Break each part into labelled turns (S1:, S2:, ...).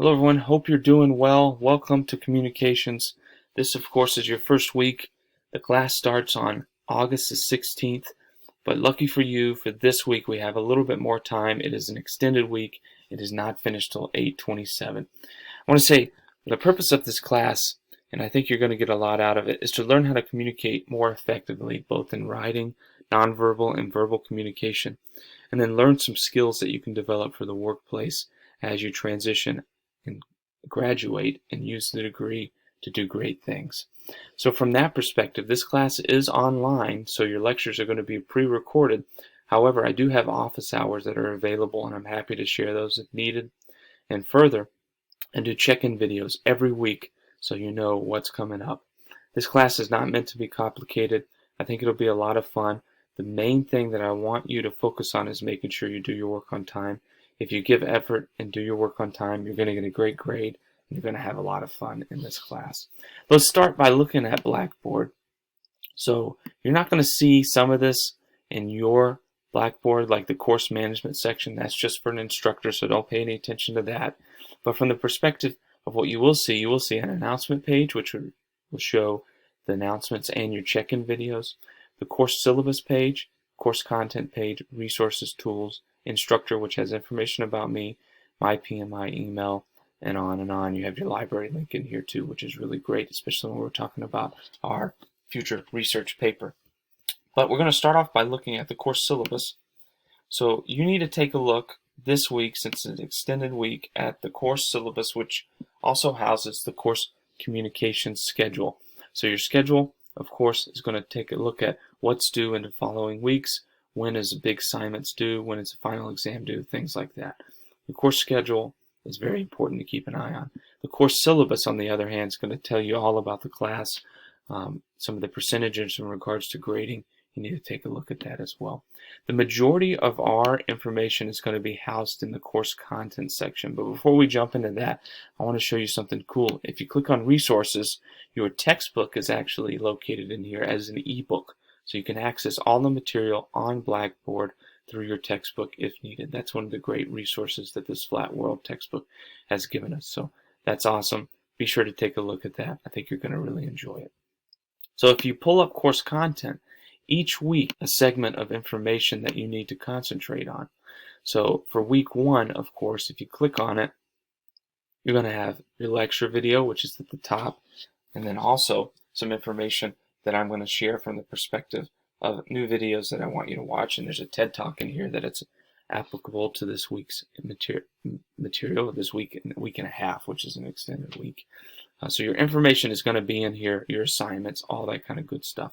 S1: Hello everyone, hope you're doing well. Welcome to Communications. This of course is your first week. The class starts on August the 16th, but lucky for you, for this week we have a little bit more time. It is an extended week. It is not finished till 8/27. I want to say the purpose of this class, and I think you're going to get a lot out of it, is to learn how to communicate more effectively, both in writing, nonverbal, and verbal communication, and then learn some skills that you can develop for the workplace as you transition and graduate and use the degree to do great things. So from that perspective, this class is online, so your lectures are going to be pre-recorded. However, I do have office hours that are available, and I'm happy to share those if needed. And further, I do check-in videos every week so you know what's coming up. This class is not meant to be complicated. I think it'll be a lot of fun. The main thing that I want you to focus on is making sure you do your work on time. If you give effort and do your work on time, you're going to get a great grade, and you're going to have a lot of fun in this class. Let's start by looking at Blackboard. So you're not going to see some of this in your Blackboard, like the course management section. That's just for an instructor, so don't pay any attention to that. But from the perspective of what you will see an announcement page, which will show the announcements and your check-in videos, the course syllabus page, course content page, resources, tools, instructor, which has information about me, my PMI email, and on and on. You have your library link in here too, which is really great, especially when we're talking about our future research paper. But we're going to start off by looking at the course syllabus. So you need to take a look this week, since it's an extended week, at the course syllabus, which also houses the course communication schedule. So your schedule, of course, is going to take a look at what's due in the following weeks, when is a big assignments due, when is a final exam due, things like that. The course schedule is very important to keep an eye on. The course syllabus, on the other hand, is going to tell you all about the class, some of the percentages in regards to grading. You need to take a look at that as well. The majority of our information is going to be housed in the course content section. But before we jump into that, I want to show you something cool. If you click on resources, your textbook is actually located in here as an ebook. So you can access all the material on Blackboard through your textbook if needed. That's one of the great resources that this Flat World textbook has given us. So that's awesome. Be sure to take a look at that. I think you're going to really enjoy it. So if you pull up course content, each week a segment of information that you need to concentrate on. So for week 1, of course, if you click on it, you're going to have your lecture video, which is at the top, and then also some information that I'm going to share from the perspective of new videos that I want you to watch. And there's a TED Talk in here that it's applicable to this week's material, this week and a half, which is an extended week. So your information is going to be in here, your assignments, all that kind of good stuff.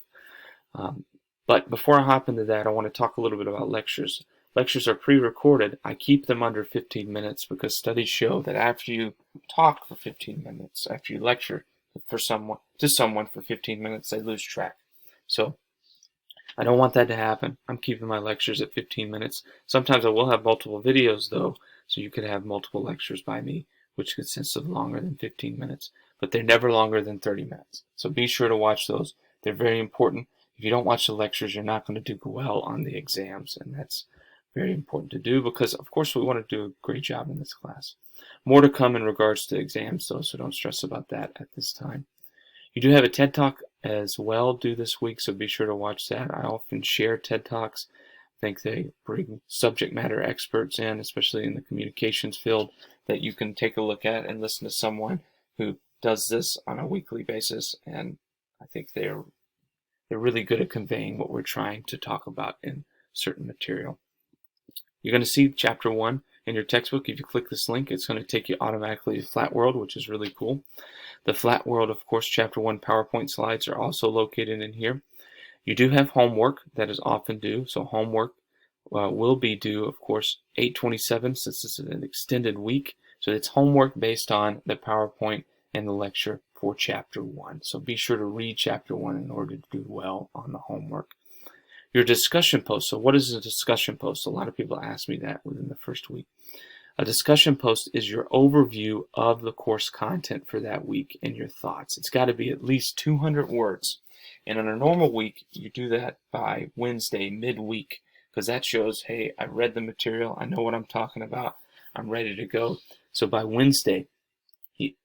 S1: But before I hop into that, I want to talk a little bit about lectures. Lectures are pre-recorded. I keep them under 15 minutes because studies show that after you talk for 15 minutes, after you lecture for someone for 15 minutes, they lose track. So I don't want that to happen. I'm keeping my lectures at 15 minutes. Sometimes I will have multiple videos though, so you could have multiple lectures by me, which consists of longer than 15 minutes, but they're never longer than 30 minutes. So be sure to watch those. They're very important. If you don't watch the lectures, you're not going to do well on the exams, and that's very important to do because, of course, we want to do a great job in this class. More to come in regards to exams, though, so don't stress about that at this time. You do have a TED Talk as well due this week, so be sure to watch that. I often share TED Talks. I think they bring subject matter experts in, especially in the communications field, that you can take a look at and listen to someone who does this on a weekly basis, and I think they're really good at conveying what we're trying to talk about in certain material. You're going to see Chapter 1 in your textbook. If you click this link, it's going to take you automatically to Flat World, which is really cool. The Flat World, of course, Chapter 1 PowerPoint slides are also located in here. You do have homework that is often due, so homework will be due, of course, 8/27, since this is an extended week. So it's homework based on the PowerPoint and the lecture for Chapter 1. So be sure to read Chapter 1 in order to do well on the homework. Your discussion post. So what is a discussion post? A lot of people ask me that within the first week. A discussion post is your overview of the course content for that week and your thoughts. It's got to be at least 200 words. And on a normal week, you do that by Wednesday, midweek, because that shows, hey, I read the material, I know what I'm talking about, I'm ready to go. So by Wednesday,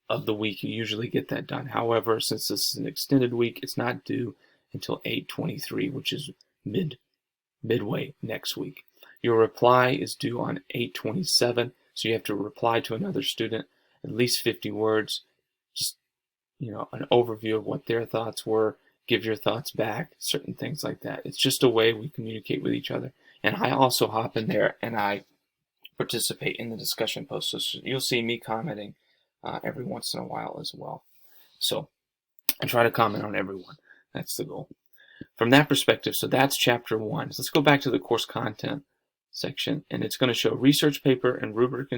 S1: of the week, you usually get that done. However, since this is an extended week, it's not due until 8/23, which is midway next week. Your reply is due on 8/27, so you have to reply to another student at least 50 words, just an overview of what their thoughts were, give your thoughts back, certain things like that. It's just a way we communicate with each other. And I also hop in there and I participate in the discussion posts. So you'll see me commenting every once in a while as well. So I try to comment on everyone. That's the goal. From that perspective, so that's chapter 1. So let's go back to the course content section, and it's going to show research paper and rubric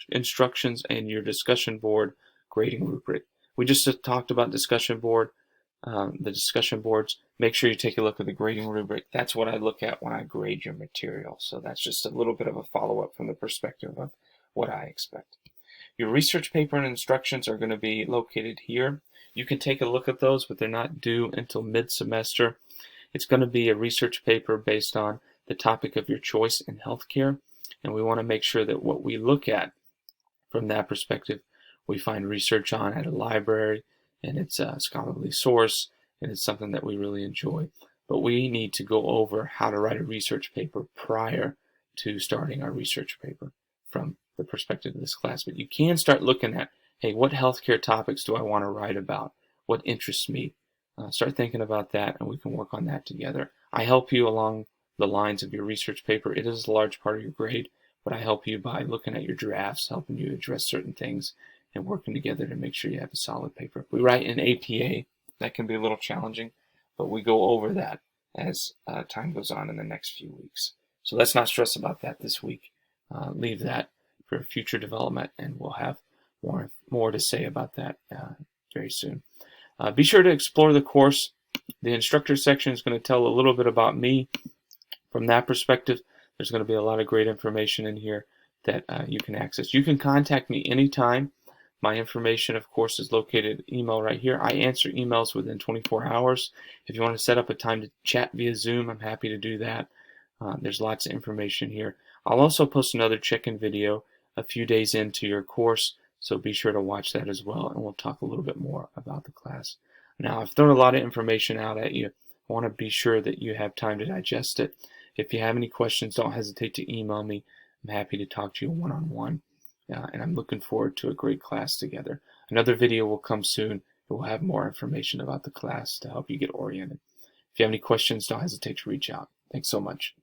S1: instructions and your discussion board grading rubric. We just talked about discussion board, the discussion boards. Make sure you take a look at the grading rubric. That's what I look at when I grade your material. So that's just a little bit of a follow-up from the perspective of what I expect. Your research paper and instructions are going to be located here. You can take a look at those, but they're not due until mid-semester. It's going to be a research paper based on the topic of your choice in healthcare, and we want to make sure that what we look at from that perspective, we find research on at a library, and it's a scholarly source, and it's something that we really enjoy. But we need to go over how to write a research paper prior to starting our research paper from the perspective of this class. But you can start looking at, hey, what healthcare topics do I want to write about? What interests me? Start thinking about that, and we can work on that together. I help you along the lines of your research paper. It is a large part of your grade, but I help you by looking at your drafts, helping you address certain things, and working together to make sure you have a solid paper. If we write in APA, that can be a little challenging, but we go over that as time goes on in the next few weeks. So let's not stress about that this week. Leave that for future development, and we'll have more to say about that very soon. Be sure to explore the course. The instructor section is going to tell a little bit about me. From that perspective, there's going to be a lot of great information in here that you can access. You can contact me anytime. My information, of course, is located in email right here. I answer emails within 24 hours. If you want to set up a time to chat via Zoom, I'm happy to do that. There's lots of information here. I'll also post another check-in video a few days into your course, so be sure to watch that as well, and we'll talk a little bit more about the class. Now, I've thrown a lot of information out at you. I want to be sure that you have time to digest it. If you have any questions, don't hesitate to email me. I'm happy to talk to you one-on-one, and I'm looking forward to a great class together. Another video will come soon. It will have more information about the class to help you get oriented. If you have any questions, don't hesitate to reach out. Thanks so much.